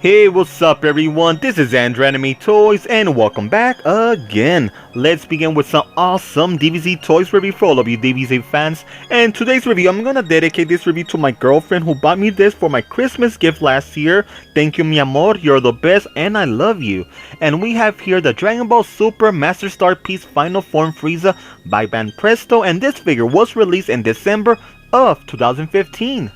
Hey, what's up everyone, this is Andrew Anime Toys and welcome back again. Let's begin with some awesome DBZ toys review for all of you DBZ fans. And today's review, I'm gonna dedicate this review to my girlfriend who bought me this for my Christmas gift last year. Thank you mi amor, you're the best and I love you. And we have here the Dragon Ball Super Master Star Piece Final Form Frieza by Banpresto, and this figure was released in December of 2015.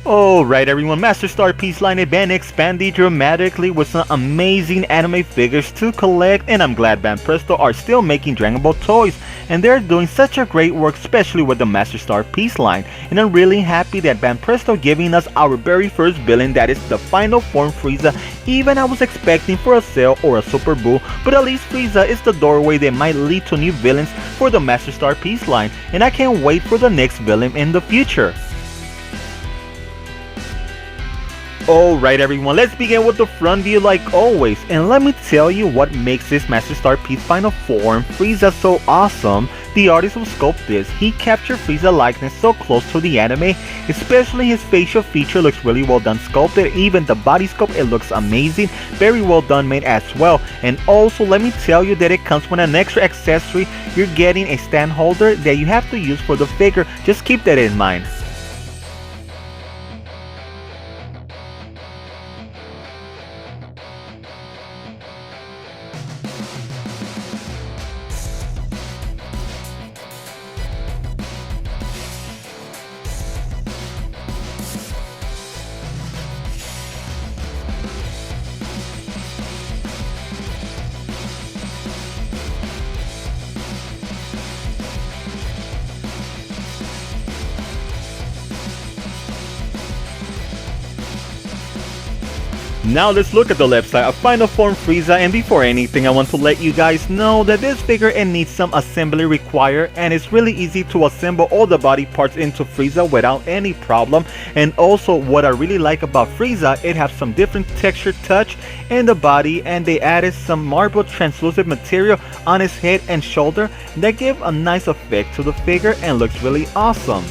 Alright everyone, Master Star Piece line has been expanded dramatically with some amazing anime figures to collect, and I'm glad Banpresto are still making Dragon Ball toys, and they're doing such a great work, especially with the Master Star Piece line. And I'm really happy that Banpresto giving us our very first villain, that is the Final Form Frieza. Even I was expecting for a Cell or a Super Buu, but at least Frieza is the doorway that might lead to new villains for the Master Star Piece line, and I can't wait for the next villain in the future. Alright everyone, let's begin with the front view like always, and let me tell you what makes this Master Star Piece Final Form Frieza so awesome. The artist who sculpted this, he captured Frieza likeness so close to the anime, especially his facial feature looks really well done sculpted, even the body sculpt, it looks amazing, very well done made as well. And also let me tell you that it comes with an extra accessory, you're getting a stand holder that you have to use for the figure, just keep that in mind. Now let's look at the left side of Final Form Frieza, and before anything I want to let you guys know that this figure it needs some assembly required, and it's really easy to assemble all the body parts into Frieza without any problem. And also what I really like about Frieza, it has some different texture touch in the body, and they added some marble translucent material on his head and shoulder that give a nice effect to the figure and looks really awesome.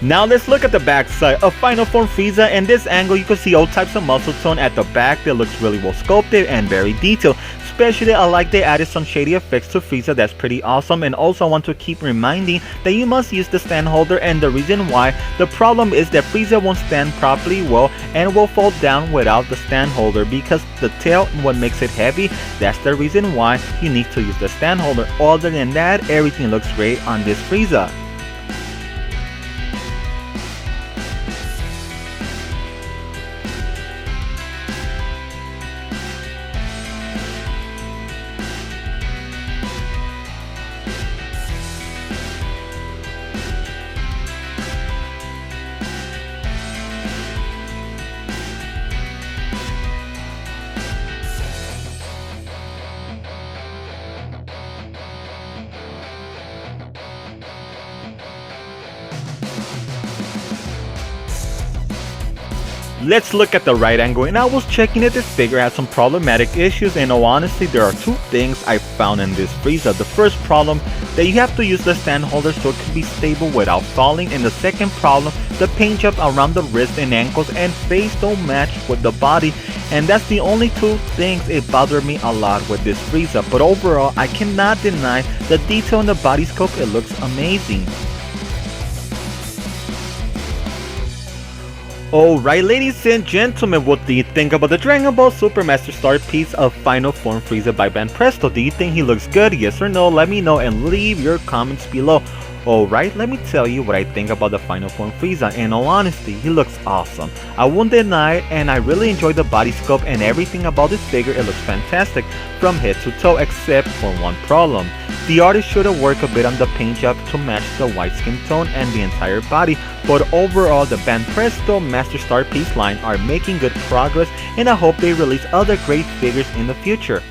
Now let's look at the back side of Final Form Frieza. In this angle you can see all types of muscle tone at the back that looks really well sculpted and very detailed. Especially I like they added some shady effects to Frieza, that's pretty awesome. And also I want to keep reminding that you must use the stand holder, and the reason why, the problem is that Frieza won't stand properly well and will fall down without the stand holder because the tail what makes it heavy, that's the reason why you need to use the stand holder. Other than that, everything looks great on this Frieza. Let's look at the right angle, and I was checking that this figure has some problematic issues, and honestly there are two things I found in this Frieza. The first problem, that you have to use the stand holder so it can be stable without falling, and the second problem, the paint job around the wrist and ankles and face don't match with the body, and that's the only two things it bothered me a lot with this Frieza. But overall I cannot deny the detail in the body sculpt, it looks amazing. Alright ladies and gentlemen, what do you think about the Dragon Ball Super Master Star Piece of Final Form Frieza by Banpresto? Do you think he looks good? Yes or no? Let me know and leave your comments below. Alright, let me tell you what I think about the final form Frieza. In all honesty, he looks awesome. I won't deny it, and I really enjoy the body sculpt and everything about this figure. It looks fantastic from head to toe, except for one problem. The artist should have worked a bit on the paint job to match the white skin tone and the entire body, but overall the Banpresto Master Star Piece line are making good progress, and I hope they release other great figures in the future.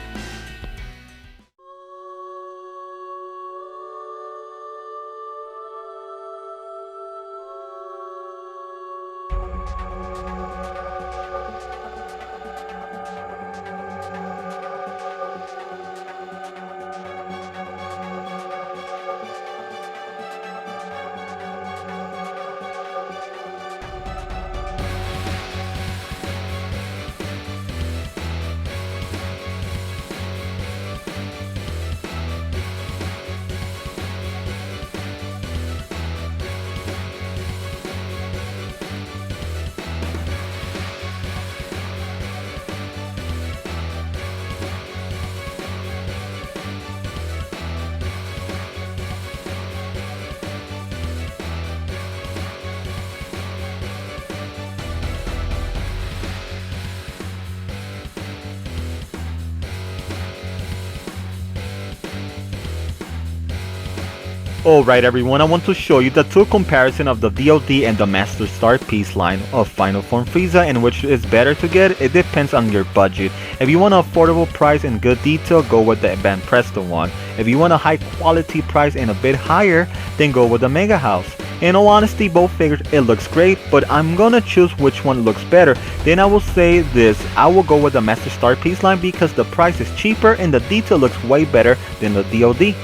Alright everyone, I want to show you the two comparison of the D.O.D and the Master Star Piece line of Final Form Frieza, and which is better to get. It depends on your budget. If you want an affordable price and good detail, go with the Banpresto one. If you want a high quality price and a bit higher, then go with the Mega House. In all honesty, both figures, it looks great, but I'm gonna choose which one looks better. Then I will say this, I will go with the Master Star Piece line because the price is cheaper and the detail looks way better than the D.O.D.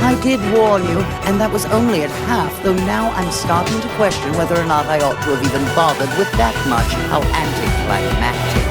I did warn you, and that was only at half, though now I'm starting to question whether or not I ought to have even bothered with that much. How anticlimactic.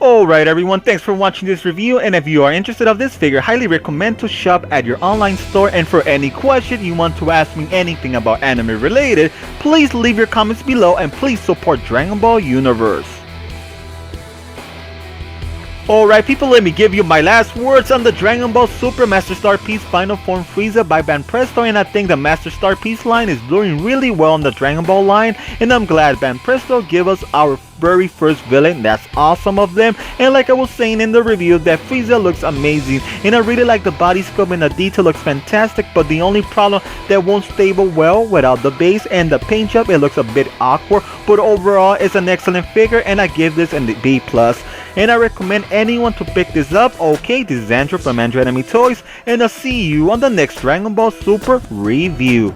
Alright everyone, thanks for watching this review, and if you are interested of this figure, highly recommend to shop at your online store. And for any question you want to ask me anything about anime related, please leave your comments below, and please support Dragon Ball Universe. Alright people, let me give you my last words on the Dragon Ball Super Master Star Piece Final Form Frieza by Banpresto, and I think the Master Star Piece line is doing really well on the Dragon Ball line, and I'm glad Banpresto gave us our very first villain. That's awesome of them. And like I was saying in the review, that Frieza looks amazing, and I really like the body sculpt and the detail looks fantastic, but the only problem, that won't stable well without the base and the paint job. It looks a bit awkward, but overall it's an excellent figure, and I give this a B+. And I recommend anyone to pick this up. Okay, this is Andrew from Andrew Enemy Toys, and I'll see you on the next Dragon Ball Super review.